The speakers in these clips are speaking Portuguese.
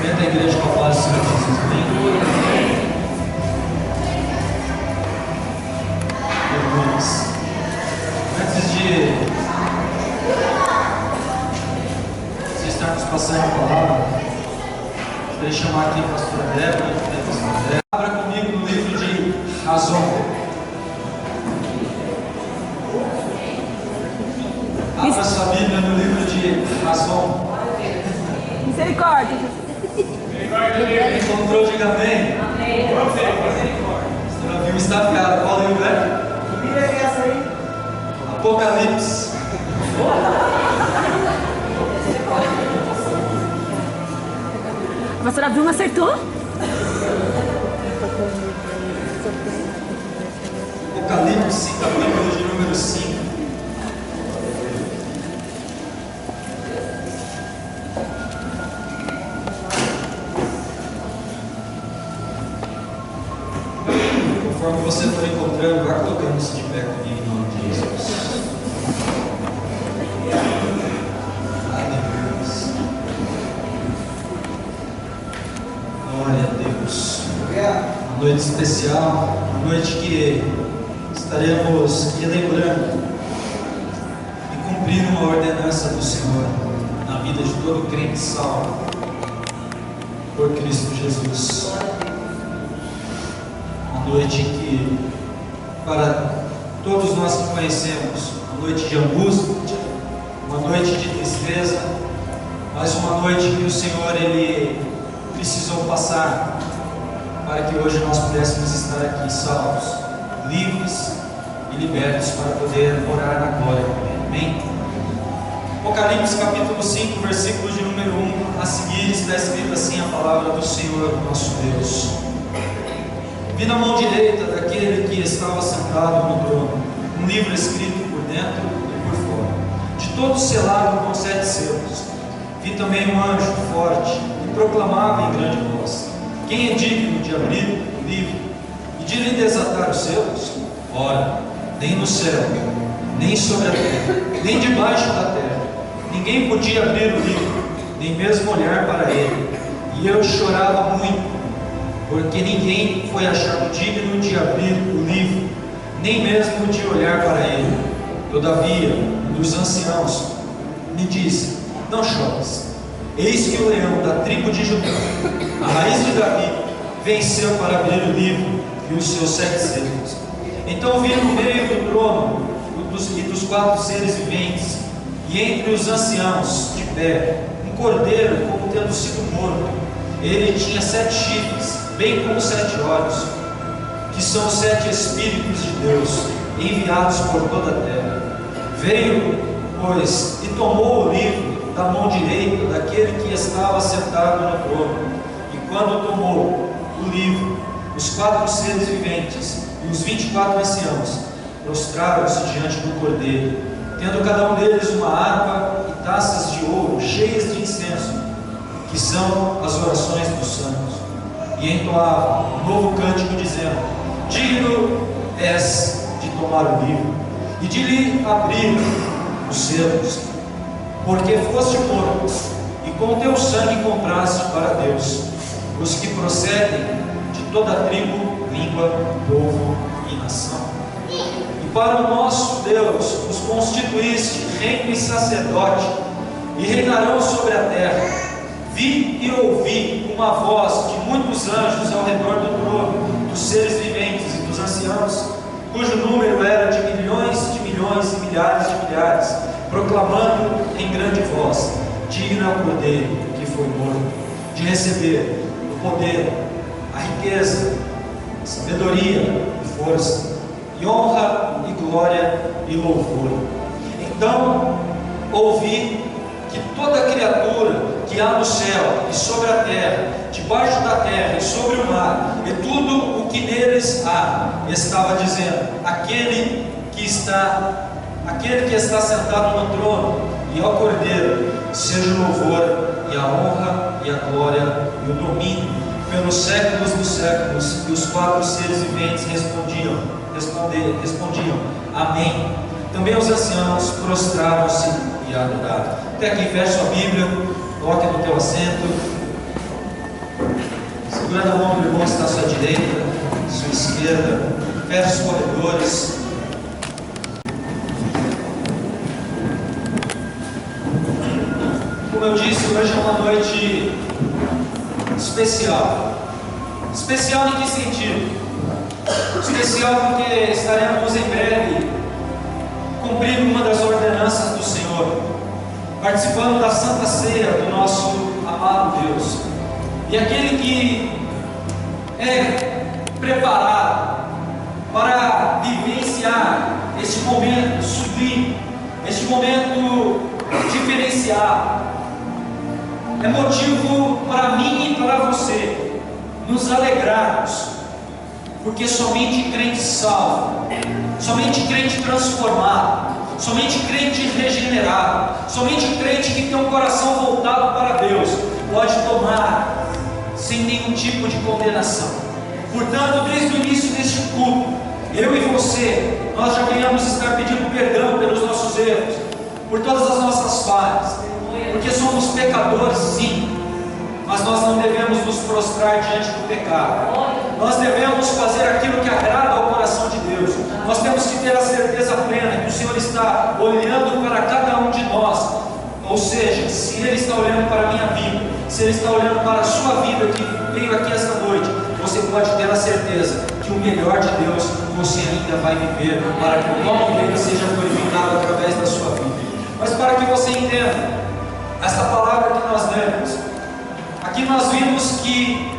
Cumprimenta a igreja com a paz do Senhor Jesus. Amém? Irmãos, antes de estarmos passando a palavra, gostaria de chamar aqui a pastora Débora. Abra comigo no livro de Razão. Abra sua Bíblia no livro de Razão. Misericórdia. Encontrou, diga amém. Amém. Você não viu, está afiado. Qual livro é? Que Bíblia é essa aí? Apocalipse. A pastora Bruna acertou? Apocalipse, capítulo de número 5. Conforme você for encontrando, vá colocando-se de pé comigo em nome de Jesus. Aleluia. Glória a Deus. Uma noite especial, uma noite que estaremos relembrando e cumprindo uma ordenança do Senhor na vida de todo crente salvo por Cristo Jesus. Uma noite que, para todos nós que conhecemos, uma noite de angústia, uma noite de tristeza, mas uma noite que o Senhor Ele precisou passar para que hoje nós pudéssemos estar aqui salvos, livres e libertos para poder morar na glória. Amém? Apocalipse capítulo 5, versículo de número 1 a seguir, está escrito assim a palavra do Senhor nosso Deus. Vi na mão direita daquele que estava sentado no trono um livro escrito por dentro e por fora, de todo selado com 7 selos. Vi também um anjo forte e proclamava em grande voz: quem é digno de abrir o livro e de lhe desatar os selos? Ora, nem no céu, nem sobre a terra, nem debaixo da terra, ninguém podia abrir o livro, nem mesmo olhar para ele. E eu chorava muito, porque ninguém foi achado digno de abrir o livro, nem mesmo de olhar para ele. Todavia, um dos anciãos me disse: não chores, eis que o leão da tribo de Judá, a raiz de Davi, venceu para abrir o livro e os seus 7 selos. Então vi no meio do trono e dos 4 seres viventes, e entre os anciãos de pé, um cordeiro como tendo sido morto. Ele tinha 7 chifres, bem como 7 olhos, que são os 7 Espíritos de Deus, enviados por toda a terra. Veio, pois, e tomou o livro da mão direita daquele que estava sentado no trono. E quando tomou o livro, os 4 seres viventes e os 24 anciãos prostraram-se diante do cordeiro, tendo cada um deles uma harpa e taças de ouro cheias de incenso, que são as orações dos santos. E entoava um novo cântico, dizendo: digno és de tomar o livro e de lhe abrir os selos, porque foste morto, e com teu sangue compraste para Deus os que procedem de toda a tribo, língua, povo e nação. E para o nosso Deus os constituíste reino e sacerdote, e reinarão sobre a terra. Vi e ouvi uma voz de muitos anjos ao redor do trono, dos seres viventes e dos anciãos, cujo número era de milhões e milhares de milhares, proclamando em grande voz: digno é o cordeiro que foi morto de receber o poder, a riqueza, a sabedoria e força, e honra e glória e louvor. Então ouvi que toda criatura que há no céu e sobre a terra, debaixo da terra e sobre o mar, e tudo o que neles há, estava dizendo: aquele que está sentado no trono e ao Cordeiro, seja o louvor e a honra e a glória e o domínio pelos séculos dos séculos. E os 4 seres viventes respondiam: amém. Também os anciãos prostraram-se e adoraram. Até aqui, feche sua Bíblia, coloque no teu assento. Segurando a mão do irmão que está à sua direita, à sua esquerda. Feche os corredores. Como eu disse, hoje é uma noite especial. Especial em que sentido? Especial porque estaremos em breve cumprindo uma das ordenanças do Senhor, participando da Santa Ceia do nosso amado Deus. E aquele que é preparado para vivenciar este momento sublime, este momento diferenciado, é motivo para mim e para você nos alegrarmos, porque somente crente salvo, somente crente transformado, somente crente regenerado, somente crente que tem um coração voltado para Deus pode tomar sem nenhum tipo de condenação. Portanto, desde o início deste culto, eu e você, nós já venhamos estar pedindo perdão pelos nossos erros, por todas as nossas falhas, porque somos pecadores sim, mas nós não devemos nos prostrar diante do pecado. Nós devemos fazer aquilo que agrada ao coração de Deus. Nós temos que ter a certeza plena que o Senhor está olhando para cada um de nós. Ou seja, se Ele está olhando para a minha vida, se Ele está olhando para a sua vida que veio aqui esta noite, você pode ter a certeza que o melhor de Deus você ainda vai viver, para que o nome dele seja glorificado através da sua vida. Mas para que você entenda esta palavra que nós lemos, aqui nós vimos que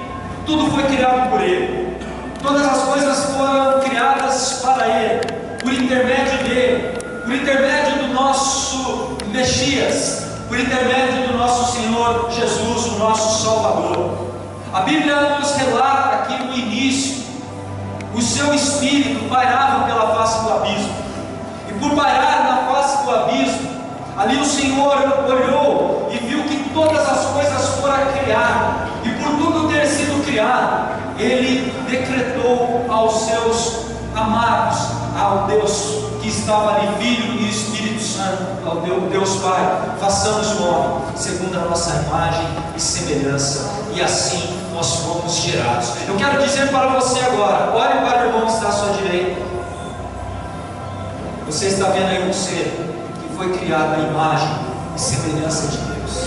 tudo foi criado por Ele, todas as coisas foram criadas para Ele, por intermédio dele, por intermédio do nosso Messias, por intermédio do nosso Senhor Jesus, o nosso Salvador. A Bíblia nos relata aqui no início, o seu Espírito pairava pela face do abismo, e por pairar na face do abismo, ali o Senhor olhou e viu que todas as coisas foram criadas, e por tudo ter sido criado, Ele decretou aos seus amados, ao Deus que estava ali, Filho e Espírito Santo, ao Deus Pai: façamos o homem segundo a nossa imagem e semelhança, e assim nós fomos gerados. Eu quero dizer para você agora, olhe para o irmão que está à sua direita. Você está vendo aí um ser que foi criado à imagem e semelhança de Deus.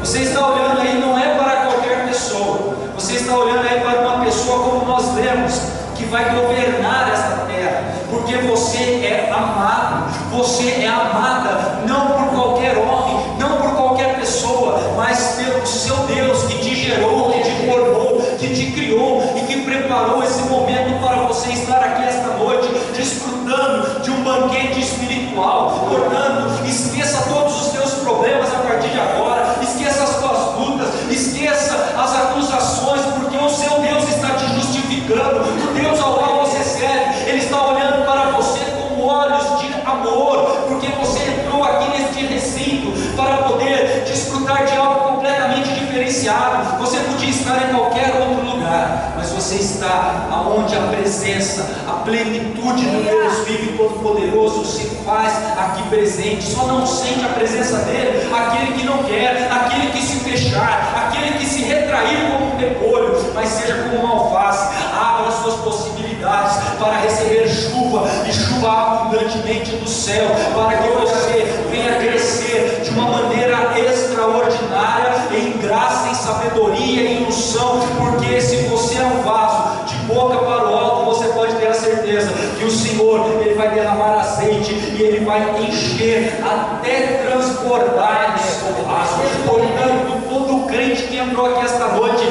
Você está olhando aí, não é para qualquer pessoa, você está olhando aí para uma pessoa, como nós lemos, que vai governar esta terra, porque você é amado, você é amada, não por qualquer homem, não por qualquer pessoa, mas pelo seu Deus que te gerou, que te formou, que te criou e que preparou esse momento para você estar aqui esta noite, desfrutando de um banquete espiritual. Portanto, esqueça todos os teus problemas a partir de agora, esqueça as tuas lutas, esqueça as acusações, porque o seu Deus está te justificando. O Deus ao qual você serve, Ele está olhando para você com olhos de amor, porque você entrou aqui neste recinto para poder desfrutar de algo completamente diferenciado. Você podia estar em qualquer outro lugar, mas você está aonde a presença, a plenitude do Deus vivo e todo-poderoso se faz aqui presente. Só não sente a presença dele aquele que não quer, aquele que se fechar, aquele que se retrair como um repolho, mas seja como uma alface. Abra as suas possibilidades para receber chuva, e chuva abundantemente do céu, para que você venha crescer de uma maneira extraordinária, em graça, em sabedoria, em unção, porque se você é um vaso de boca para o alto, você pode ter a certeza que o Senhor, Ele vai derramar azeite e Ele vai encher até transbordar esse seu vaso. Portanto, todo crente que entrou aqui esta noite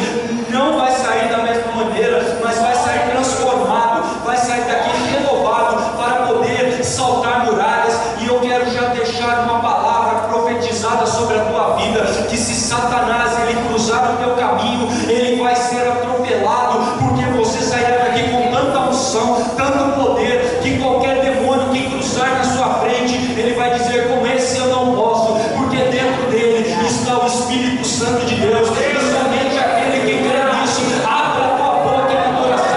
não vai sair da mesma maneira, mas vai sair transformado, vai sair daqui renovado para poder saltar muralhas. E eu quero já deixar uma palavra profetizada sobre a tua vida, que se Satanás ele cruzar o teu caminho, ele vai ser atropelado, porque você sairá daqui com tanta unção, tanto poder, que qualquer demônio que cruzar na sua frente, ele vai dizer: com esse eu não posso, porque dentro dele está o Espírito Santo de Deus, e somente aquele que crê nisso, abra a tua boca e na adoração.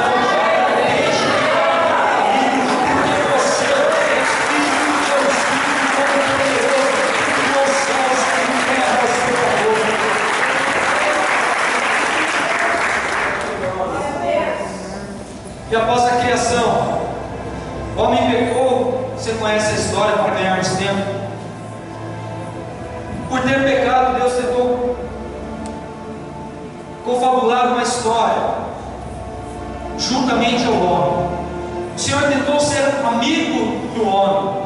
que após a criação, o homem pecou. Você conhece a história para ganharmos tempo. Por ter pecado, Deus tentou confabular uma história juntamente ao homem. O Senhor tentou ser amigo do homem,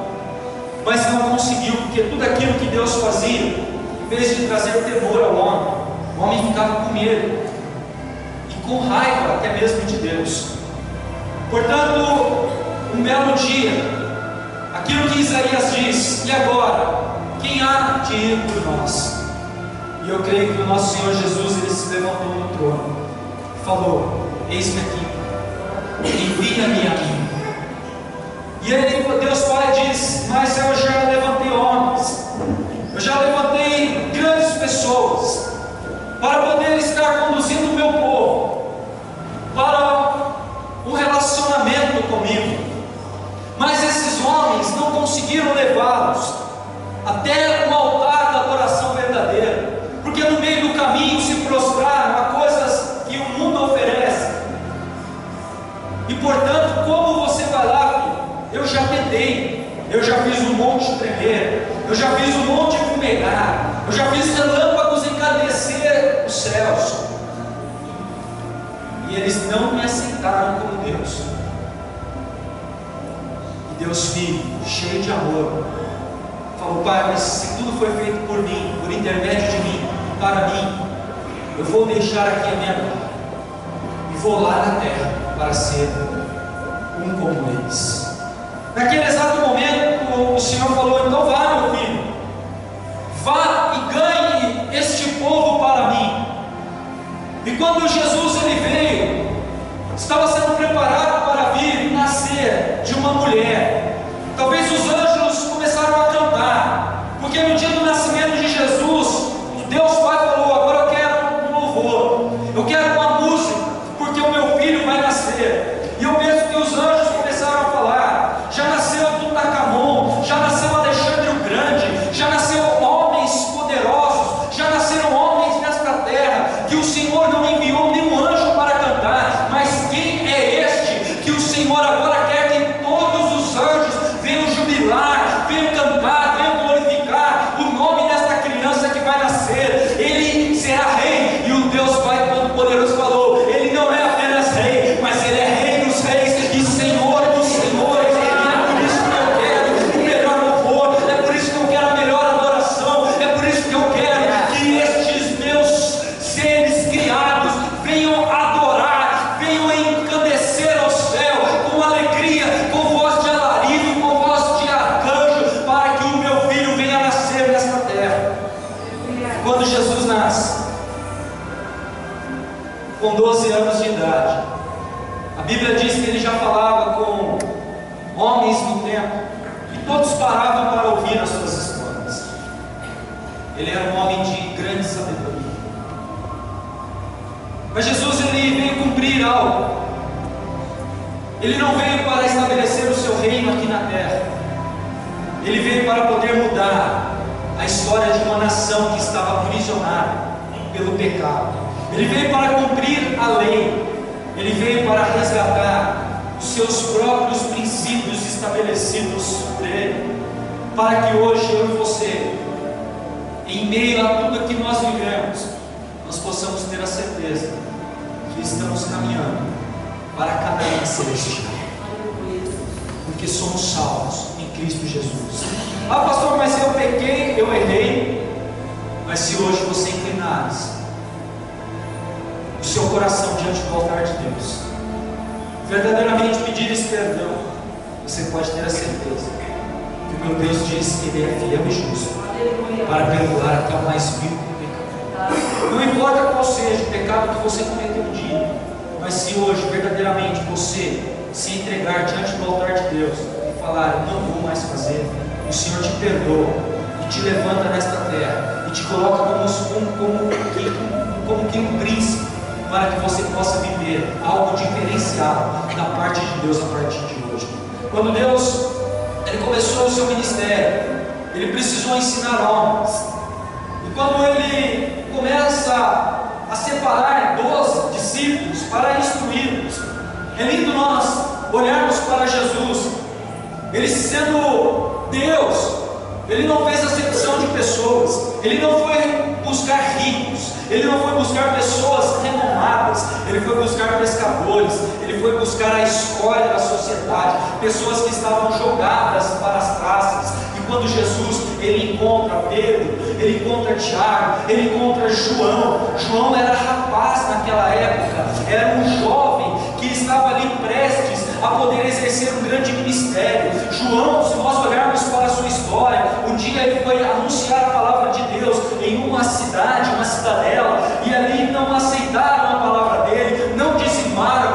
mas não conseguiu, porque tudo aquilo que Deus fazia, em vez de trazer temor ao homem, o homem ficava com medo e com raiva até mesmo de Deus. Portanto, um belo dia, aquilo que Isaías diz: e agora, quem há de ir por nós? E eu creio que o nosso Senhor Jesus, ele se levantou no trono e falou: eis-me aqui, envia-me a mim. E aí Deus Pai diz: mas eu já levantei homens, eu já levantei grandes pessoas para poder estar conduzindo o meu povo para um relacionamento comigo. Mas esses homens não conseguiram levá-los até o altar da adoração verdadeira, porque no meio do caminho se prostraram a coisas que o mundo oferece. E portanto, como você vai lá, filho? Eu já tentei, eu já fiz um monte tremer, eu já fiz um monte fumegar, eu já fiz relâmpagos encandecer os céus, e eles não me aceitaram como Deus. E Deus Filho, cheio de amor, falou: Pai, mas se tudo foi feito por mim, por intermédio de mim, para mim, eu vou deixar aqui a minha glória e vou lá na terra para ser um como eles. Naquele exato momento, o Senhor falou: então vá, meu filho, vá e ganhe este povo para mim. E quando Jesus ele veio, estava sendo preparado para vir e nascer de uma mulher. Talvez os anjos começaram a cantar, porque no dia do nascimento de Jesus, Deus Pai falou: agora eu quero um louvor, eu quero uma música, porque o meu filho vai nascer. E eu penso que os anjos começaram a falar: já nasceu Tutankhamon, já nasceu Alexandre o Grande, já nasceu homens poderosos, já nasceram homens nesta terra, que o Senhor não enviou nenhum anjo para cantar. Mas quem é este que o Senhor agora quer que todos os anjos venham jubilar, venham cantar, venham glorificar o nome desta criança que vai nascer? Ele será rei. E o Deus Pai Todo-Poderoso falou: ele não é apenas rei, mas ele é rei dos reis e Senhor dos senhores. É por isso que eu quero o melhor louvor, é por isso que eu quero a melhor adoração, é por isso que eu quero que estes meus seres criados venham adorar, venham encandecer ao céu com alegria, com voz de alarido, com voz de arcanjo, para que o meu filho venha nascer nesta terra. Quando Jesus nasce, com 12 anos de idade, a Bíblia diz que ele já falava com homens no templo, e todos paravam para ouvir as suas histórias. Ele era um homem de grande sabedoria. Mas Jesus ele veio cumprir algo. Ele não veio para estabelecer o seu reino aqui na terra. Ele veio para poder mudar a história de uma nação que estava aprisionada pelo pecado. Ele veio para cumprir a lei. Ele veio para resgatar os seus próprios princípios estabelecidos por Ele, para que hoje eu e você, em meio a tudo que nós vivemos, nós possamos ter a certeza que estamos caminhando para Canaã celestial, porque somos salvos em Cristo Jesus. Ah, pastor, mas eu pequei, eu errei. Mas se hoje você inclinares o seu coração diante do altar de Deus, verdadeiramente pedir esse perdão, você pode ter a certeza que o meu Deus diz que Ele é fiel e justo para perdoar até o mais vil pecado. Não importa qual seja o pecado que você cometeu um dia, mas se hoje verdadeiramente você se entregar diante do altar de Deus e falar: não vou mais fazer, o Senhor te perdoa e te levanta nesta terra e te coloca como que um príncipe, para que você possa viver algo diferenciado da parte de Deus a partir de hoje. Quando Deus ele começou o seu ministério, Ele precisou ensinar homens. E quando Ele começa a separar 12 discípulos para instruí-los, É lindo nós olharmos para Jesus, Ele sendo Deus, Ele não fez acepção de pessoas, Ele não foi buscar ricos, Ele não foi buscar pessoas renomadas, Ele foi buscar pescadores, Ele foi buscar a escória da sociedade, pessoas que estavam jogadas para as praças. E quando Jesus, Ele encontra Pedro, Ele encontra Tiago, Ele encontra João. João era rapaz naquela época, era um jovem que estava ali prestes a poder exercer um grande ministério. João, se nós olharmos para a sua história, um dia ele foi anunciar a palavra de Deus em uma cidade, uma cidadela, e ali não aceitaram a palavra dele, não dizimaram,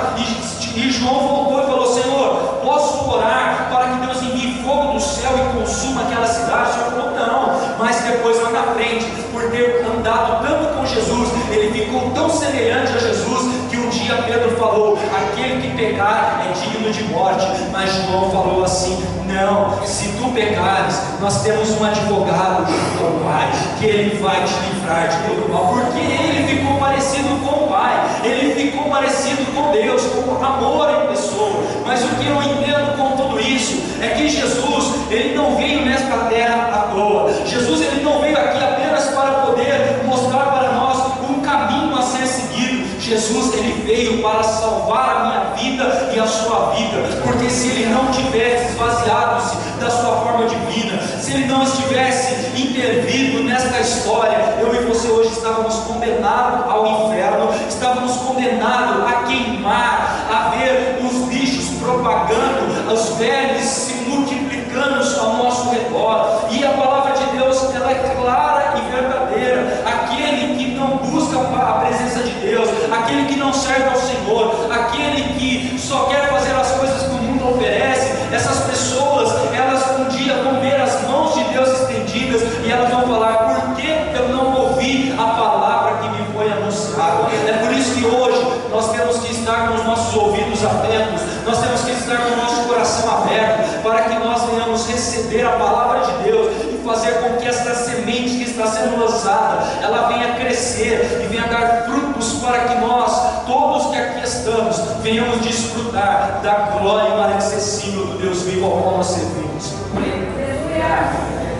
e João voltou e falou: Senhor, posso orar para que Deus envie fogo do céu e consuma aquela cidade? O Senhor falou: não. Mas depois, lá na frente, por ter andado tanto com Jesus, ele ficou tão semelhante a Jesus, que um dia Pedro falou: aquele que pecar é digno de morte. Mas João falou assim: não, se tu pecares, nós temos um advogado junto ao Pai, que ele vai te livrar de todo mal. Porque ele ficou parecido com o Pai, ele ficou parecido com Deus, com amor em pessoa. Mas o que eu entendo com tudo isso é que Jesus, ele não veio nesta terra à toa. Jesus, ele não veio aqui apenas para poder mostrar para nós um caminho a ser seguido. Jesus, ele veio para salvar a minha vida e a sua vida, porque se ele não tivesse esvaziado-se da sua forma divina, se ele não estivesse intervindo nesta história, eu e você hoje estávamos condenados ao inferno, estávamos condenados a queimar, a ver os lixos propagando, os vermes se multiplicando ao nosso redor. E a palavra de Deus, ela é clara e verdadeira. Aquele que não busca a presença de Deus, aquele que não serve ao Senhor, aquele que só quer fazer as coisas que o mundo oferece, essas pessoas, elas um dia vão ver as mãos de Deus estendidas e elas vão falar: por que eu não ouvi a palavra que me foi anunciada? É por isso que hoje nós temos que estar com os nossos ouvidos atentos, nós temos que estar com o nosso coração aberto, para que nós venhamos receber a palavra de Deus e fazer com que esta semente que está sendo lançada, ela venha crescer e venha dar frutos, para que nós, todos que aqui estamos, venhamos desfrutar da glória inacessível do Deus vivo ao qual nós servimos.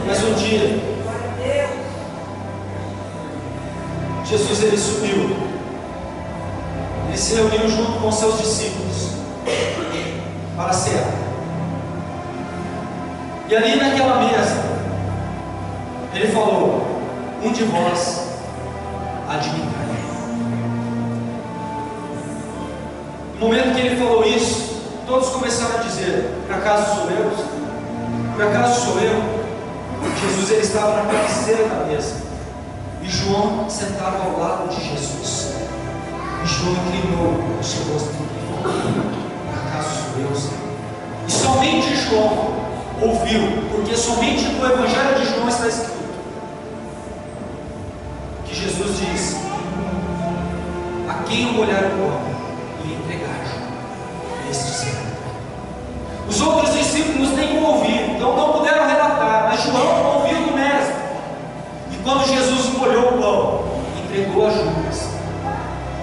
Mas um dia, Jesus, ele subiu, ele se reuniu junto com seus discípulos para a ceia. E ali naquela mesa, ele falou: um de vós há de me trair. No momento que ele falou isso, todos começaram a dizer: por acaso sou eu? Por acaso sou eu? Jesus, ele estava na cabeceira da mesa, e João sentado ao lado de Jesus. E João inclinou o seu rosto e falou: por acaso sou eu, Senhor? E somente João ouviu, porque somente no Evangelho de João está escrito que Jesus disse: a quem eu olhar o pão e entregar, este será. Os outros discípulos nem ouviram, então não puderam relatar, mas João ouviu do mestre. E quando Jesus molhou o pão, entregou a Judas,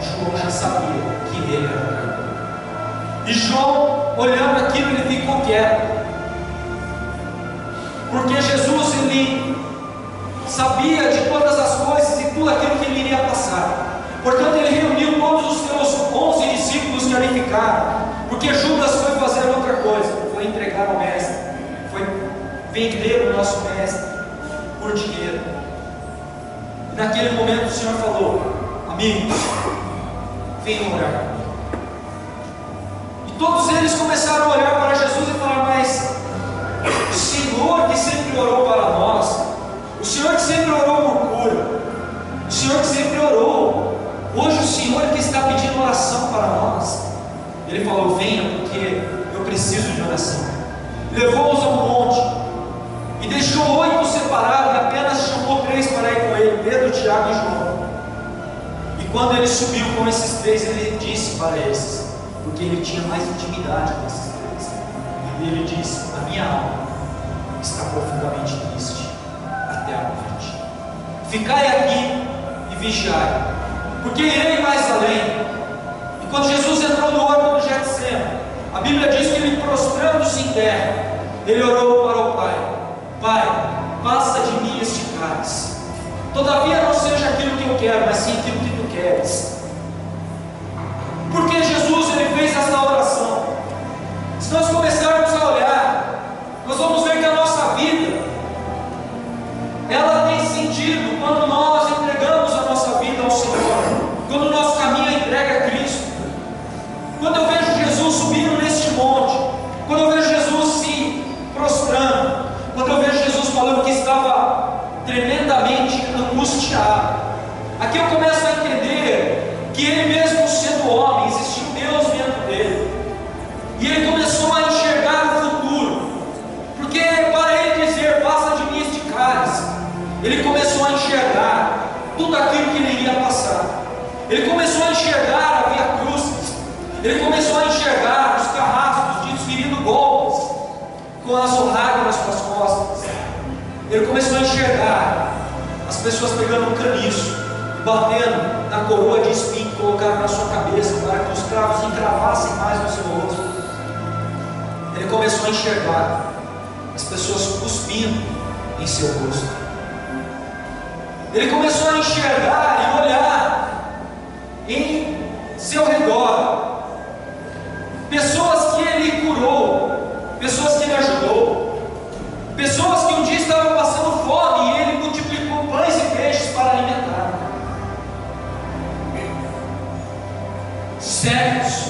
João já sabia que ele era o traidor. E João, olhando aquilo, ele ficou quieto, porque Jesus, ele sabia de todas as coisas e tudo aquilo que ele iria passar. Portanto, ele reuniu todos os seus 11 discípulos que ali ficaram, porque Judas foi fazer outra coisa, foi entregar ao mestre, foi vender o nosso mestre por dinheiro. E naquele momento o Senhor falou: amigos, venham orar comigo. E todos eles começaram a olhar para Jesus e falar: mas o Senhor que sempre orou para nós, o Senhor que sempre orou por cura, o Senhor que sempre orou, hoje o Senhor que está pedindo oração para nós. Ele falou: venha, porque eu preciso de oração. Levou-os a um monte e deixou 8 separados, e apenas chamou 3 para ir com ele: Pedro, Tiago e João. E quando ele subiu com esses 3, ele disse para esses, porque ele tinha mais intimidade com esses 3, e ele disse: a minha alma está profundamente triste até a morte. Ficai aqui e vigiai, porque irei mais além. E Quando Jesus entrou no horto do Getsemane, a Bíblia diz que ele, prostrando-se em terra, ele orou para o Pai: Pai, passa de mim este cálice, todavia não seja aquilo que eu quero, mas sim aquilo que tu queres. Porque Jesus ele fez essa oração? Se nós começarmos a olhar, nós vamos ver que a nossa vida, ela tem sentido quando nós entregamos a nossa vida ao Senhor, quando o nosso caminho é entregue a Cristo. Quando eu vejo Jesus subindo neste monte, quando eu vejo Jesus se prostrando, quando eu vejo Jesus falando que estava tremendamente angustiado, aqui eu começo a entender que ele mesmo sendo homem, existia um Deus dentro dele, e ele começou a enxergar o futuro, porque para ele dizer passa de mim este cálice, ele começou a enxergar tudo aquilo que ele iria passar. Ele começou a enxergar a Via Crucis, ele começou a enxergar os carrascos desferindo golpes com as lágrimas para as costas. Ele começou a enxergar as pessoas pegando um caniço e batendo na coroa de espinho que colocaram na sua cabeça para que os cravos encravassem mais no seu rosto. Ele começou a enxergar as pessoas cuspindo em seu rosto. Ele começou a enxergar e olhar em seu redor pessoas que ele curou, pessoas que ele ajudou, pessoas que um dia estavam passando fome e ele multiplicou pães e peixes para alimentar, cegos,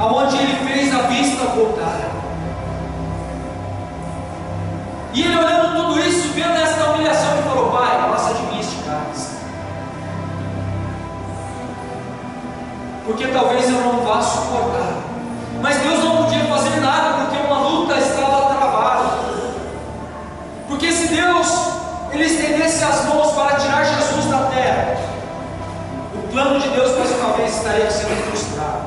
aonde ele fez a vista voltar. E ele olhando tudo isso, vendo esta humilhação, ele falou: Pai, passa de mim este cálice, porque talvez eu não vá suportar. Mas Deus não podia fazer nada, porque uma luta estava travada. Porque se Deus ele estendesse as mãos para tirar Jesus da terra, o plano de Deus mais uma vez estaria sendo frustrado.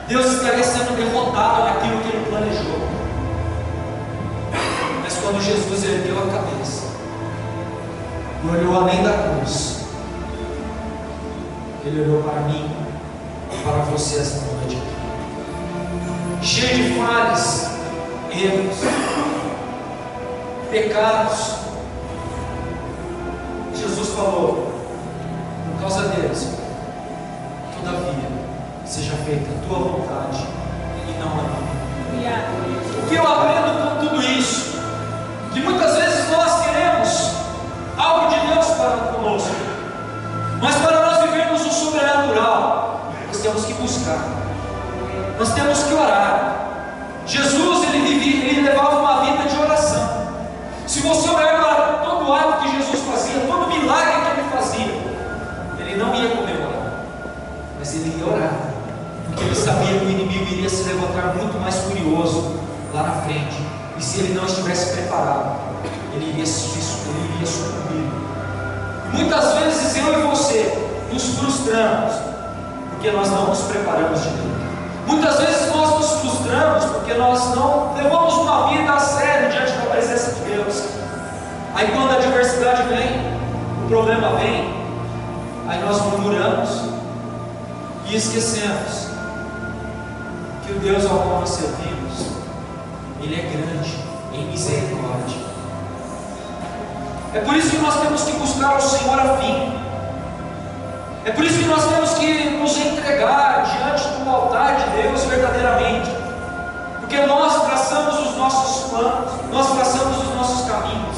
Deus estaria sendo derrotado naquilo que ele planejou. Mas quando Jesus ergueu a cabeça e olhou além da cruz, ele olhou para mim, para você esta noite aqui, cheio de falhas, erros, pecados. Jesus falou: por causa deles, todavia, seja feita a tua vontade e não a minha. O que eu aprendo com tudo isso? Que muitas vezes nós queremos algo de Deus para conosco, mas para nós vivermos o sobrenatural, nós temos que buscar, nós temos que orar. Jesus ele levava uma vida de oração. Se você olhar para todo o ato que Jesus fazia, todo milagre que ele fazia, ele não ia comemorar, mas ele ia orar, porque ele sabia que o inimigo iria se levantar muito mais furioso lá na frente, e se ele não estivesse preparado, ele iria sucumbir. E muitas vezes eu e você nos frustramos porque nós não nos preparamos de Deus. Muitas vezes nós nos frustramos porque nós não levamos uma vida a sério diante da presença de Deus. Aí quando a adversidade vem, o problema vem, aí nós murmuramos e esquecemos que o Deus ao qual nós servimos, Ele é grande em misericórdia. É por isso que nós temos que buscar o Senhor a fim. É por isso que nós temos que nos entregar diante do altar de Deus verdadeiramente, porque nós traçamos os nossos planos, nós traçamos os nossos caminhos,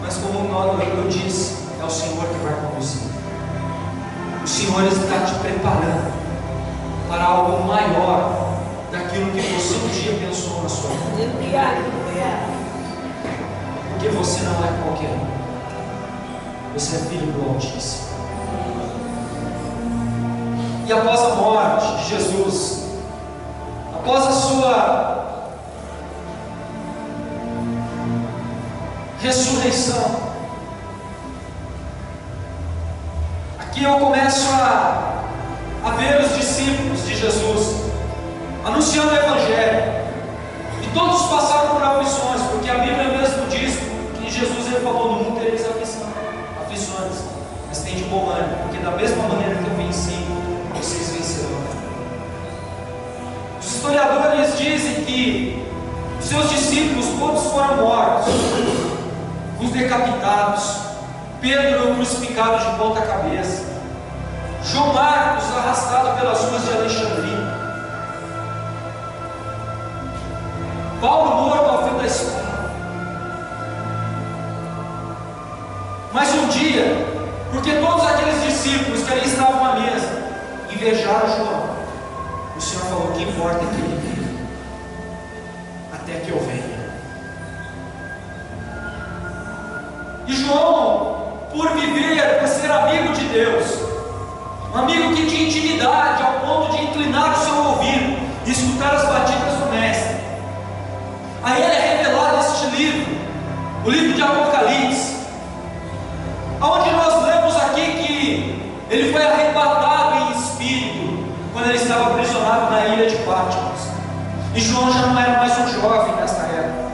mas como eu disse, é o Senhor que vai conduzir. O Senhor está te preparando para algo maior daquilo que você um dia pensou na sua vida. Porque você não é qualquer um, você é filho do Altíssimo. E após a morte de Jesus, após a sua ressurreição, aqui eu começo a ver os discípulos de Jesus anunciando o Evangelho, e todos passaram por aflições, porque a Bíblia mesmo diz que Jesus ele falou: no mundo tereis aflições, mas tem de bom ânimo, porque da mesma maneira que eu venci os decapitados, Pedro crucificado de ponta cabeça, João Marcos arrastado pelas ruas de Alexandria, Paulo morto ao fio da espada. Mas um dia, porque todos aqueles discípulos que ali estavam à mesa invejaram João, o Senhor falou: que importa que ele viva, até que eu venha. E João, por viver, por ser amigo de Deus, um amigo que tinha intimidade ao ponto de inclinar o seu ouvido e escutar as batidas do Mestre, a ele é revelado este livro, o livro de Apocalipse, onde nós lemos aqui que ele foi arrebatado em espírito quando ele estava aprisionado na ilha de Patmos. E João já não era mais um jovem nesta época,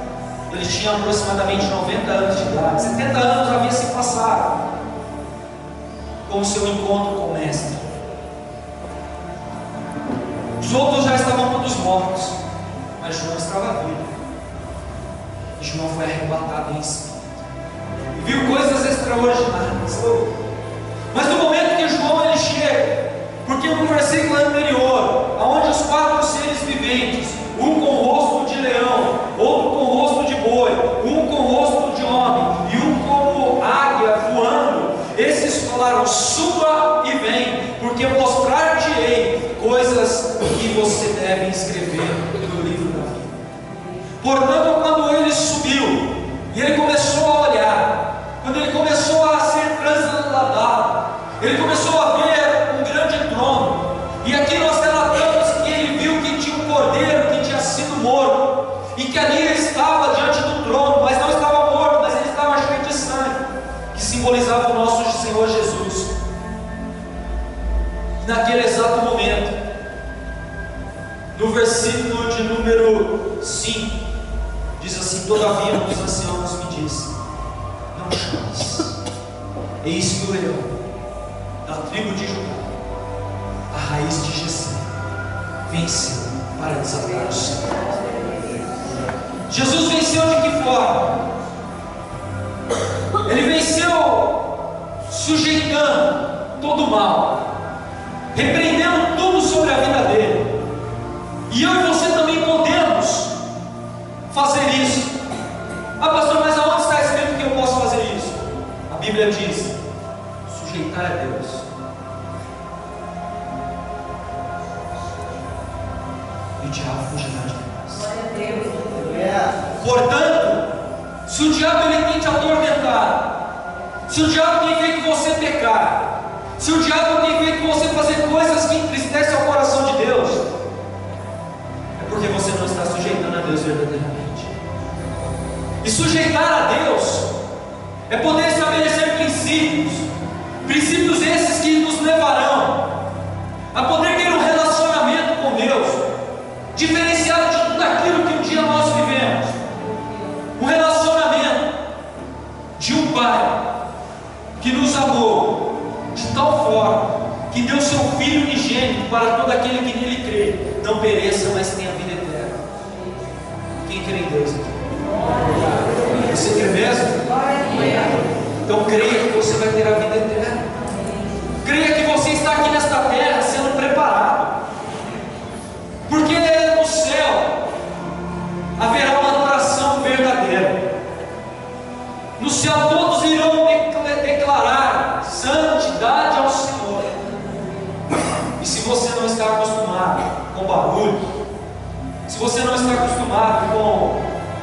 ele tinha aproximadamente 90 anos de idade, 70 anos havia se passado com o seu encontro com o Mestre. Os outros já estavam todos mortos, mas João estava vivo. E João foi arrebatado em espírito e viu coisas extraordinárias. Mas no momento que João ele chega, porque no versículo anterior, onde os 4 seres viventes, um com o rosto de leão, outro com o rosto de boi, um com o rosto de homem e um como águia voando, esses falaram: suba e vem, porque mostrar-te-ei coisas que você deve escrever no livro da vida. Portanto, quando ele subiu e ele começou a olhar, quando ele começou a ser transladado, ele começou a ver um grande trono. E aqui nós relatamos que ele viu que tinha um cordeiro que tinha sido morto, e que ali ele estava diante do trono, mas não estava morto, mas ele estava cheio de sangue, que simbolizava o nosso Senhor Jesus. E naquele exato momento, no versículo de número 5, diz assim: todavia um dos anciãos me disse: não chores, eis que o leão da tribo de Judá, a raiz de Jessé, venceu para desatar o Senhor. Jesus venceu de que forma? Ele venceu sujeitando todo o mal, repreendendo tudo sobre a vida dele. E eu e você também podemos fazer isso. Ah, pastor, mas aonde está escrito que eu posso fazer isso? A Bíblia diz: sujeitar a Deus. E o diabo fugirá de nós. Portanto, se o diabo ele tem te atormentado, se o diabo tem feito você pecar, se o diabo tem feito você fazer coisas que entristecem o coração de Deus, é porque você não está sujeitando a Deus verdadeiramente. E sujeitar a Deus é poder estabelecer princípios esses que nos levarão a poder ter um relacionamento com Deus, diferenciado de tudo aquilo que um dia nós vivemos. Um relacionamento de um Pai que nos amou de tal forma que deu seu Filho unigênito para todo aquele que nele crê, não pereça, mas tenha vida eterna. Quem crê em Deus aqui? Você crê mesmo? Então creia que você vai ter a vida eterna. Creia que você está aqui nesta terra sendo preparado, porque no céu haverá uma adoração verdadeira. No céu todos irão declarar santidade ao Senhor. E se você não está acostumado com barulho, se você não está acostumado com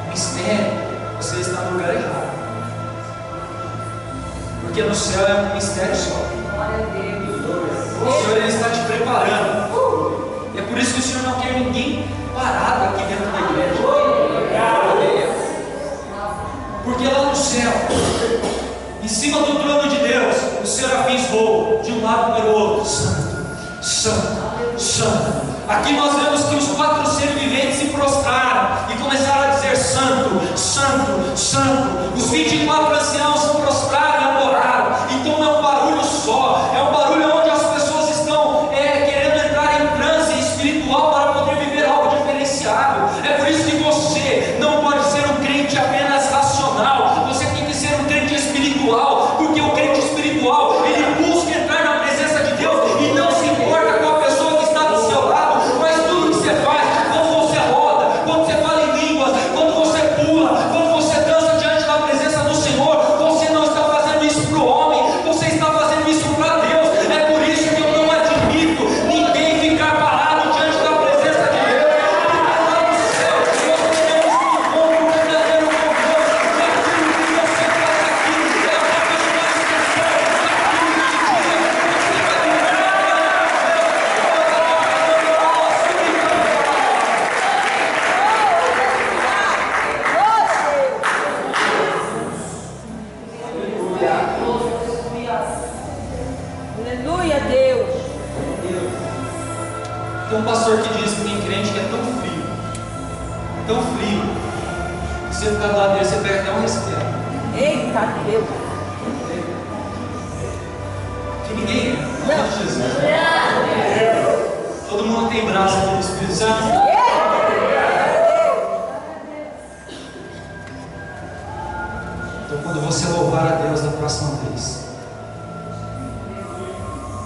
mistério, você está no lugar errado. Porque no céu é um mistério só. O Senhor ele está te preparando. É por isso que o Senhor não quer ninguém parado aqui dentro da igreja. Porque lá no céu, em cima do trono de Deus, os serafins voam de um lado para o outro. Santo, santo, santo. Aqui nós vemos que os 4 seres viventes se prostraram e começaram a dizer: santo, santo, santo. Os 24 anciãos se prostraram e adoraram. Então não é um barulho só, é um barulho onde as pessoas estão querendo entrar em transe espiritual para poder viver algo diferenciado. É por isso que você não pode ser um crente apenas racional, você tem que ser um Aleluia, Deus. Tem um pastor que diz que tem crente que é tão frio, que você ficar do lado dele, você pega até um respeito. Eita, Deus. Que ninguém é, em nome de Jesus. Todo mundo tem braço aqui do Espírito Santo. Então, quando você louvar a Deus da próxima vez,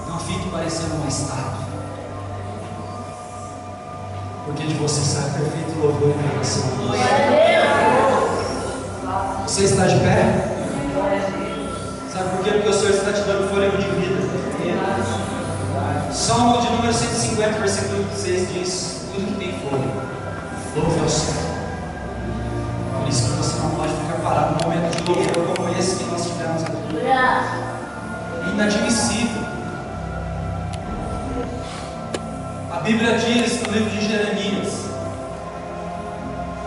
não fique parecendo uma estátua, porque de você sai perfeito louvor e adoração. Você está de pé? Sabe por quê? Porque o Senhor está te dando fôlego de vida. Salmo de número 150, versículo 6 diz: tudo que tem fôlego, louve ao Senhor. Por isso que você não pode ficar parado num momento de louvor como esse que nós tivemos aqui. É inadmissível. A Bíblia diz no livro de Jeremias: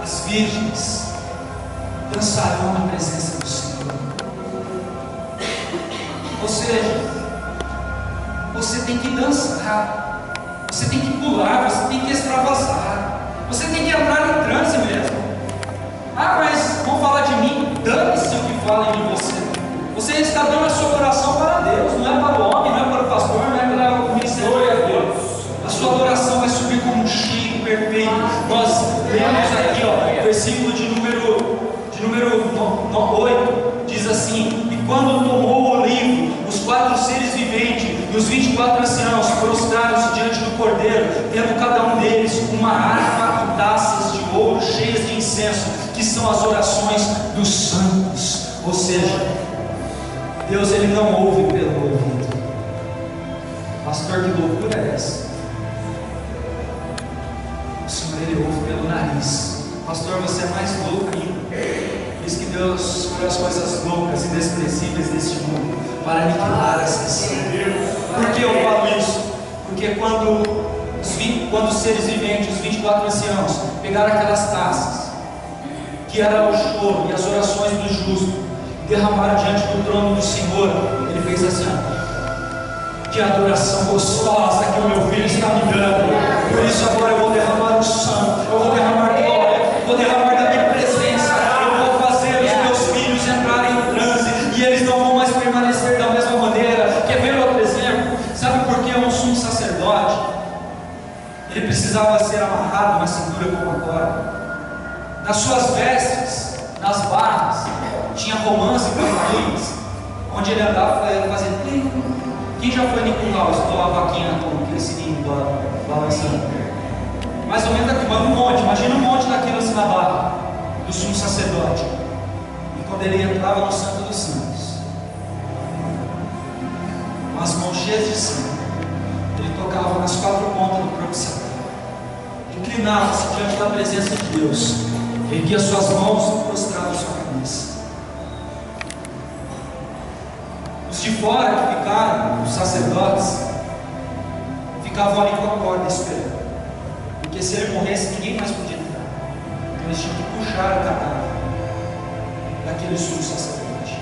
as virgens dançarão na presença do Senhor. Ou seja, você tem que dançar, você tem que pular, você tem que extravasar, você tem que entrar em transe mesmo. Ah, mas vão falar de mim? Dane-se o que falem de você. Você está dando a sua adoração para Deus, não é para o homem, não é para o pastor, não é para o ministério. A sua adoração vai subir como um cheiro perfeito. Nós lemos aqui, versículo de número 8, diz assim: e quando tomou o livro, os 4 seres viventes e os 24 anciãos prostraram-se diante do Cordeiro, tendo cada um deles uma harpa e taças de ouro cheias de incenso, que são as orações dos santos. Ou seja, Deus ele não ouve pelo ouvido. Pastor, que loucura é essa? O Senhor ele ouve pelo nariz. Pastor, você é mais louco ainda. Diz que Deus criou as coisas loucas e desprezíveis deste mundo para aniquilar as que são. Por que eu falo isso? Porque quando os seres viventes, os 24 anciãos, pegaram aquelas taças, que era o choro e as orações do justo, derramaram diante do trono do Senhor, ele fez assim: que adoração gostosa que o meu filho está me dando. Por isso agora eu vou derramar o sangue, eu vou derramar glória, eu vou derramar da minha presença, eu vou fazer os meus filhos entrarem em transe, e eles não vão mais permanecer da mesma maneira. Quer ver outro exemplo? Sabe por que um sumo sacerdote, ele precisava ser amarrado na cintura com uma corda? Nas suas vestes, nas barras, tinha romãs e campainhas, onde ele andava fazendo plim. Quem já foi em Nicolau, estou a vaquinha com aquele sininho balançando? Mais ou menos aqui, mas um monte, imagina um monte daquilo assim na barra do sumo sacerdote. E quando ele entrava no Santo dos Santos, com as mãos cheias de sangue, ele tocava nas 4 pontas do propiciatório, inclinava-se diante da presença de Deus, erguia suas mãos e prostrava sua cabeça. Os de fora que ficaram, os sacerdotes, ficavam ali com a corda esperando, porque se ele morresse ninguém mais podia entrar. Então eles tinham que puxar o cadáver daquele sumo sacerdote.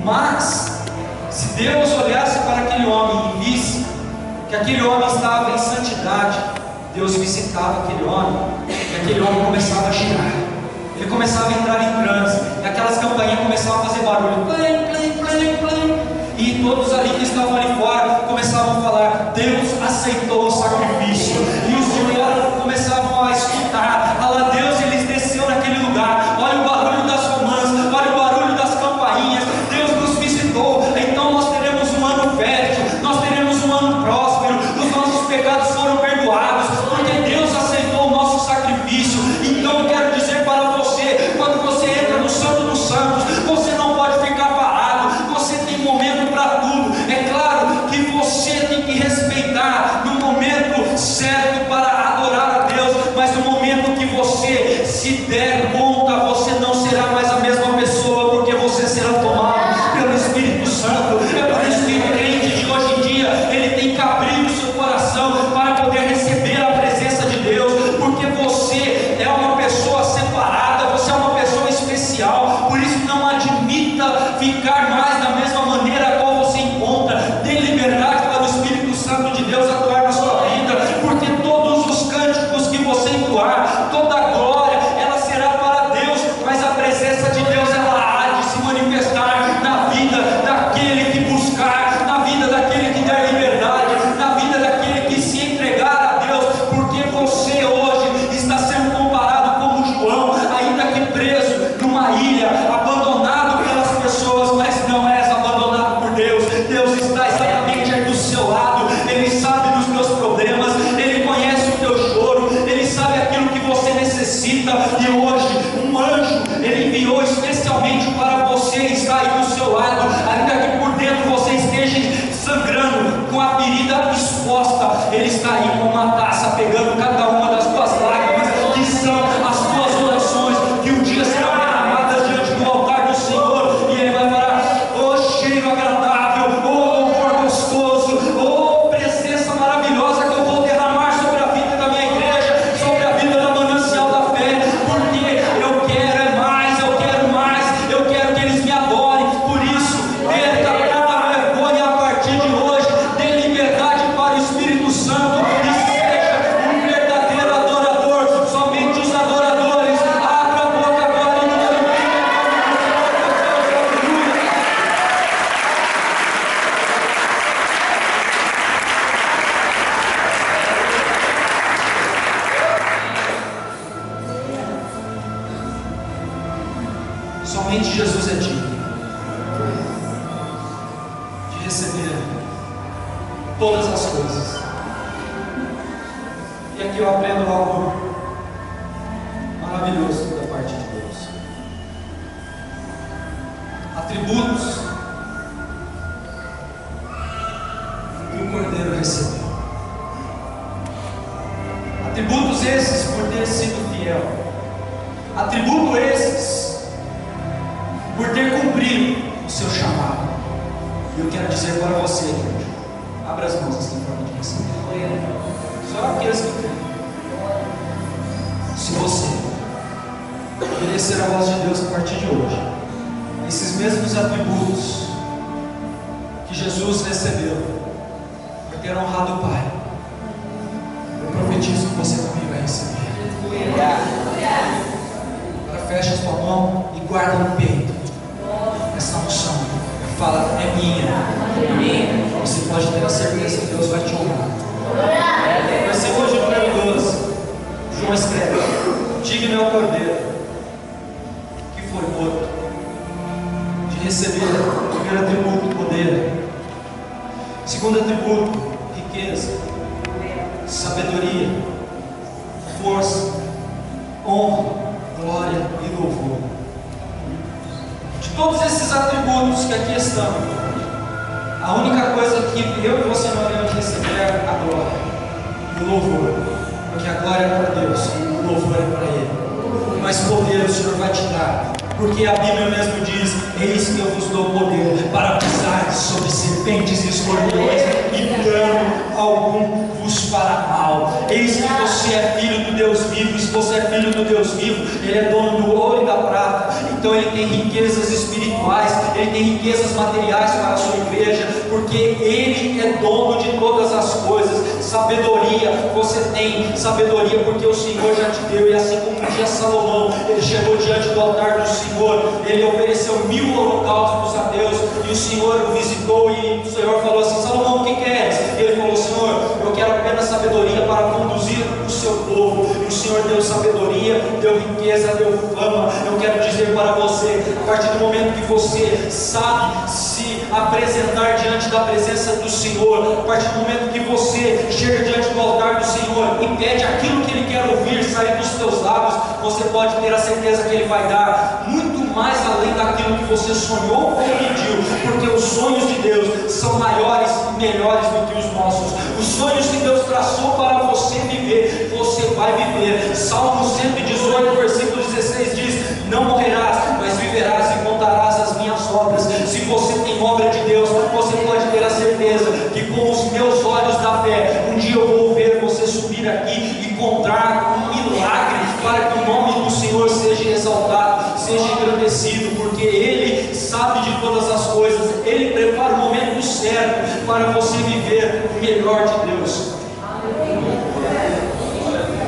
Mas se Deus olhasse para aquele homem e visse que aquele homem estava em santidade, Deus visitava aquele homem e aquele homem começava a girar, ele começava a entrar em transe, e aquelas campainhas começavam a fazer barulho, plim, plim, plim, plim. E todos ali que estavam ali fora começavam a falar: Deus aceitou o sacrifício. E os de fora começavam a escutar: fala, Deus, ele desceu naquele lugar. Olha o barulho das romãs, olha o barulho das campainhas. Deus nos visitou. Então nós teremos um ano fértil, nós teremos um ano próspero. Os nossos pecados foram perdoados, porque Deus aceitou o nosso sacrifício. Então eu quero dizer para você: quando você entra no Santo dos Santos, você não pode ficar parado. Você tem momento para tudo. É claro que você tem que respeitar no momento permita ficar mais da mesma maneira a qual você encontra. Dê liberdade para o Espírito Santo de Deus atuar na sua vida, porque todos os cânticos que você entoar, toda a glória, ela será para Deus, mas a presença de Deus, ela há de se manifestar na vida daquele que buscar, na vida daquele que der liberdade, na vida daquele que se entregar a Deus, porque você hoje está sendo comparado como João, ainda que preso numa ilha, abandonado pelas pessoas, mas não és abandonado por Deus. Deus está exatamente aí do seu lado. Ele sabe dos teus problemas, Ele conhece o teu choro, Ele sabe aquilo que você necessita, e hoje um anjo Ele enviou especialmente para você, está aí do seu lado, ainda que por dentro você esteja sangrando, com a ferida exposta, Ele está aí com uma taça, pegando cada uma das tuas lágrimas, que são as tuas orações, que um dia serão derramadas diante do altar do Senhor, e Ele vai falar: oh cheiro agradável, oh louvor gostoso, oh presença maravilhosa que eu vou derramar sobre a vida da minha igreja, sobre a vida da Manancial da Fé, porque eu quero mais, eu quero que eles me adorem. Por isso, perca toda vergonha a partir de hoje, dê liberdade para o Espírito Santo e seja um verdadeiro adorador. Somente os adoradores, abra a boca agora em nome de Jesus. Somente Jesus é digno de receber todas as coisas. E aqui eu aprendo algo maravilhoso da parte de Deus. Atributos que o Cordeiro recebeu. Atributos esses por ter sido fiel. Atributos esses por ter cumprido o seu chamado. E eu quero dizer para você, igreja, abra as mãos assim para mim receber. Só aqueles que creem. Se você obedecer a voz de Deus a partir de hoje, esses mesmos atributos que Jesus recebeu por ter honrado o Pai, eu profetizo que você também vai receber. Agora fecha a sua mão e guarda no peito essa unção. Fala: é minha. Você pode ter a certeza que Deus vai te honrar. Versículo de número 12. João escreve: digno é o Cordeiro que foi morto de receber o primeiro atributo, poder. Segundo atributo, riqueza, sabedoria, força, honra, glória e louvor. De todos esses atributos que aqui estão, a única coisa que eu e você não iremos receber é a glória e o louvor, porque a glória é para Deus, o louvor é para Ele. Mas poder o Senhor vai te dar, porque a Bíblia mesmo diz: eis que eu vos dou poder para pisar sobre serpentes e escorpiões, e dano algum vos fará mal. Eis que você é filho do Deus vivo, e se você é filho do Deus vivo, Ele é dono do ouro e da prata, então Ele tem riquezas espirituais, Ele tem riquezas materiais para a sua igreja, porque Ele é dono de todas as coisas. Sabedoria, você tem sabedoria porque o Senhor já te deu, e assim como um dia Salomão, ele chegou diante do altar do Senhor, ele ofereceu 1000 holocaustos a Deus, e o Senhor o visitou, e o Senhor falou assim: Salomão, o que queres? Ele falou: Senhor, eu quero apenas sabedoria para conduzir o seu povo. E o Senhor deu sabedoria, deu riqueza, deu fama. Eu quero dizer para você, a partir do momento que você sabe se apresentar diante da presença do Senhor, a partir do momento que você chega diante do altar do Senhor e pede aquilo que Ele quer ouvir sair dos teus lábios, você pode ter a certeza que Ele vai dar muito mais além daquilo que você sonhou ou pediu, porque os sonhos de Deus são maiores e melhores do que os nossos. Os sonhos que Deus traçou para você viver, você vai viver. Salmo 118, versículo 16 diz: não morrerás, mas viverás e contarás as minhas obras. Se você tem obra de Deus, você pode ter a certeza que com os meus olhos da fé, um dia eu vou ver você subir aqui e contar um milagre, para que o nome do Senhor seja exaltado, seja engrandecido, porque Ele sabe sabe de todas as coisas. Ele prepara o momento certo para você viver o melhor de Deus.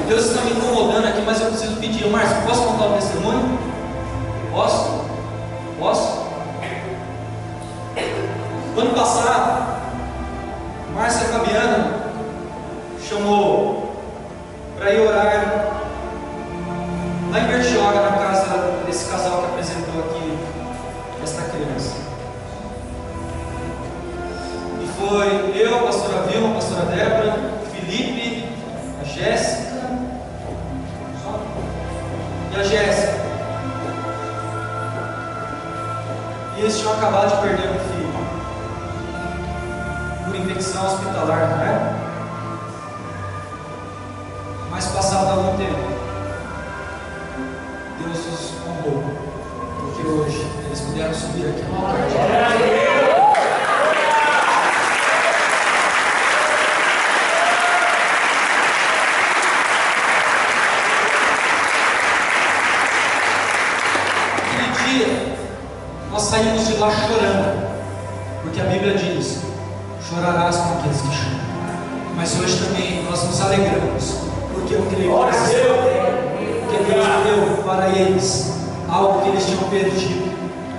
Deus está me incomodando aqui, mas eu preciso pedir. Márcio, posso contar o testemunho? Posso? Ano passado, Márcia Fabiana chamou para ir orar lá em Bertioga, na casa desse casal que apresentou aqui esta criança. E foi eu, a pastora Vilma, a pastora Débora, Felipe, a Jéssica e a Jéssica. E eles tinham acabado de perder um filho por infecção hospitalar, não é? Mas passado algum tempo, Deus os honrou, porque hoje eles puderam subir aqui no altar. Aquele dia, nós saímos de lá chorando, porque a Bíblia diz: chorarás com aqueles que choram. Mas hoje também nós nos alegramos, porque eu creio que Deus deu para eles algo que eles tinham perdido.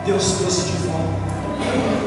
Deus trouxe de volta.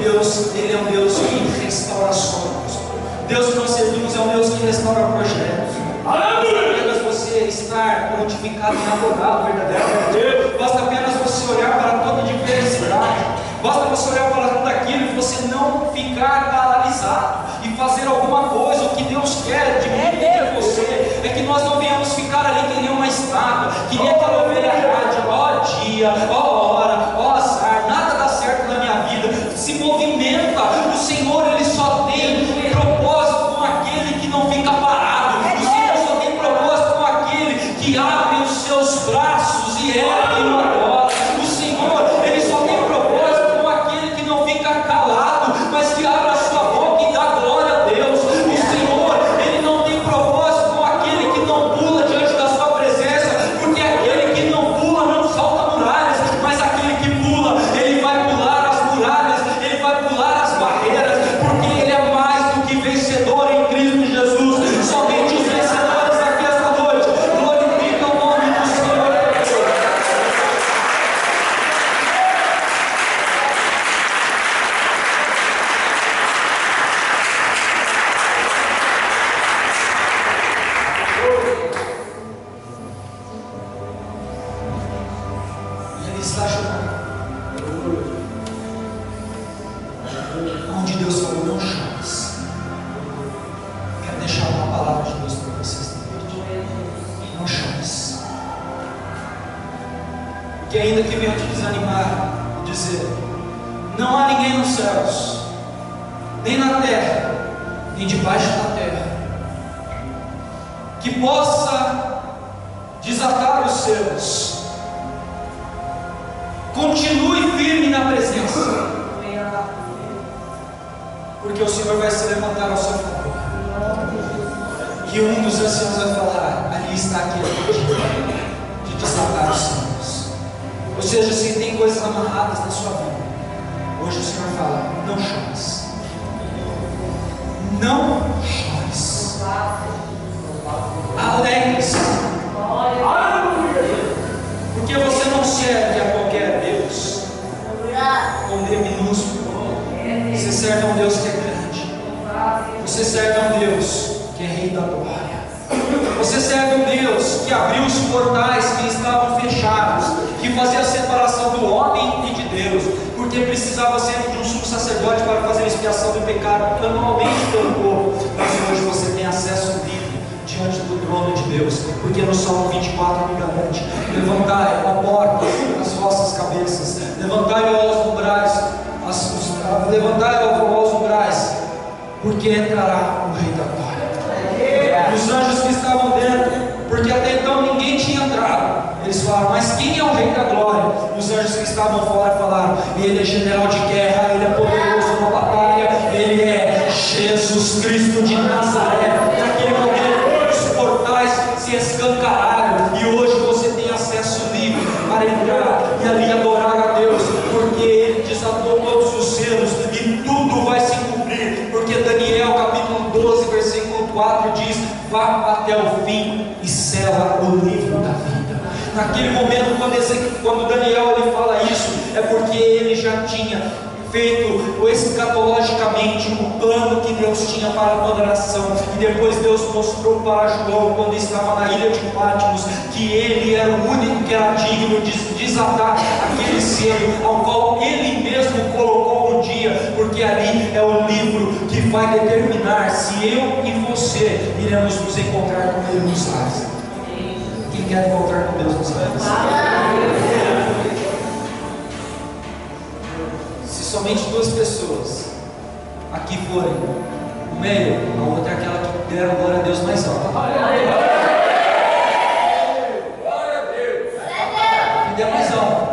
Deus, Ele é um Deus que restaura sonhos. Deus que nós servimos é um Deus que restaura projetos. Basta apenas você estar prontificado em adorar verdadeiramente. Basta apenas você olhar para toda diversidade. Basta você olhar para tudo aquilo e você não ficar paralisado e fazer alguma coisa. O que Deus quer de mim e de você é que nós não venhamos ficar ali que nem uma estátua, que nem aquela ovelha rádia, ó dia, ó hora, ó azar, nada dá certo na minha vida. Se movimenta. O Senhor, Ele só tem propósito com aquele que não fica parado. O Senhor só tem propósito com aquele que abre os seus braços e ergue o adora. O Senhor, Ele só tem propósito com aquele que não fica calado, mas que abre a sua boca e dá glória a Deus. O Senhor, Ele não tem propósito com aquele que não pula diante da sua presença, porque aquele que não pula não salta muralhas, mas aquele que pula, ele vai pular as muralhas, ele vai pular as barreiras, porque ele é mais do que vencedor em Cristo Jesus. Somente os vencedores aqui esta noite glorificam o nome do Senhor. E ele está chorando. Onde Deus falou: não chores. Quero deixar uma palavra de Deus para vocês também. Não chores. Porque ainda que venham te desanimar e dizer: não há ninguém nos céus, nem na terra, nem debaixo da terra, que possa desatar os seus. Continue firme na presença, porque o Senhor vai se levantar ao seu favor. E um dos anciãos vai falar: ali está aquele de desatar os seus. Ou seja, se tem coisas amarradas na sua vida, hoje o Senhor fala: não chores. Não chores. Alegre-se. Porque você não serve a qualquer Deus com D minúsculo. Você serve a um Deus que é grande. Você serve a um Deus que é Rei da glória. Você serve a um Deus que abriu os portais que estavam fechados, que fazia a separação do homem e de Deus, porque precisava sempre de um sumo sacerdote para fazer a expiação do pecado anualmente pelo povo. Mas hoje você tem acesso livre diante do trono de Deus, porque no Salmo 24 me garante: levantai a porta as vossas cabeças, levantai aos umbrais, levantai aos umbrais, porque entrará o Rei da glória. Os anjos que estavam dentro, porque até então ninguém tinha entrado, eles falaram: mas quem é o Rei da glória? Os anjos que estavam fora falaram: ele é general de guerra, ele é poderoso na batalha, ele é Jesus Cristo de Nazaré. Naquele momento os portais se escancararam, e hoje você tem acesso livre para entrar e ali adorar a Deus, porque Ele desatou vá até o fim e sela o livro da vida. Naquele momento, quando Daniel ele fala isso, é porque ele já tinha feito escatologicamente o plano que Deus tinha para toda a nação. E depois Deus mostrou para João, quando estava na ilha de Patmos, que ele era o único que era digno de desatar aquele selo, ao qual ele mesmo colocou um dia, porque ali é o livro que vai determinar se eu e você iremos nos encontrar com Ele nos ares. Quem quer encontrar com Deus nos ares? Se somente duas pessoas aqui forem, o meio, a outra é aquela que deram glória a Deus mais alto. Quem der mais alto.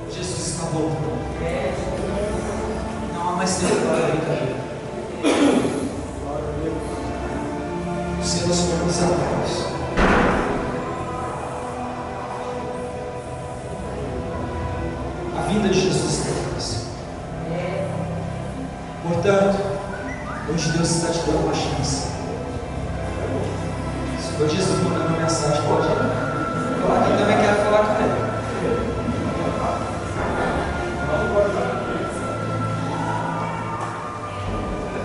Jesus está voltando. Não há mais tempo para brincadeira. Os selos foram desatados. A vida de Jesus está atrás. Portanto, hoje Deus está te dando uma chance. Se for Jesus mandando uma mensagem, pode falar que também quero falar com Ele.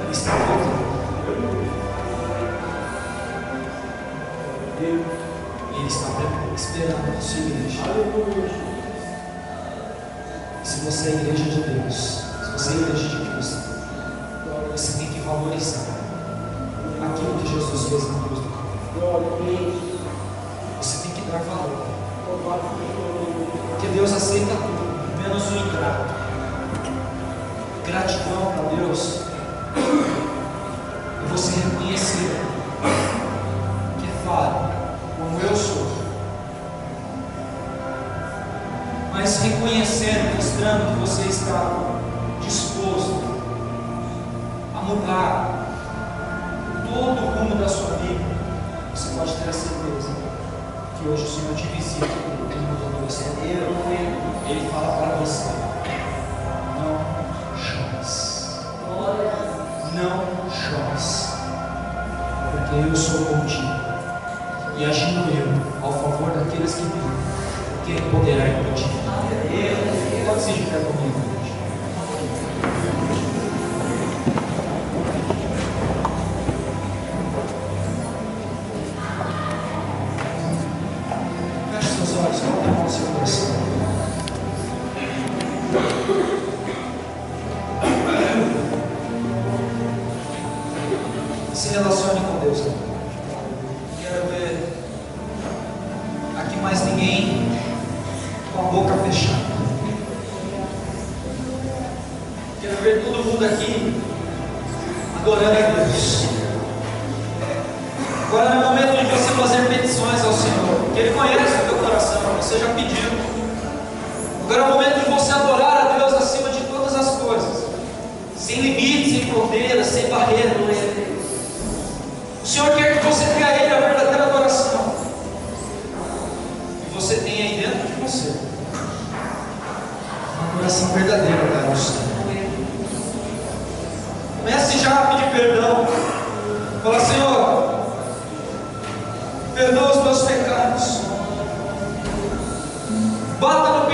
Ele está voltando. Ele está esperando a sua igreja. Se você é a igreja de Deus, se você é a igreja de Cristo, você tem que valorizar aquilo que Jesus fez na cruz do Calvário. Você tem que dar valor, porque Deus aceita tudo, menos o ingrato. Gratidão para Deus é você reconhecer que é falho, como eu sou, mas reconhecendo, mostrando que você está disposto a mudar todo o rumo da sua vida. Você pode ter a certeza que hoje o Senhor te visita, Ele mudou você. Ele fala para você: não chores, não chores, porque eu sou contigo, e agindo eu ao favor daqueles que vivem, quem poderá impedir? Pode se juntar comigo hoje. Feche seus olhos, coloque a mão no seu coração. Se relacione com Deus. Quero ver aqui mais ninguém com a boca fechada. Quero ver todo mundo aqui adorando a Deus. Agora é o momento de você fazer petições ao Senhor, porque Ele conhece o teu coração, você já pediu. Agora é o momento de você adorar a Deus acima de todas as coisas, sem limites, sem fronteiras, sem barreiras. O Senhor quer que você dê a Ele a verdadeira adoração, e você tem aí dentro de você uma adoração verdadeira, cara. Comece já a pedir perdão. Fala: Senhor, perdoa os meus pecados. Bata no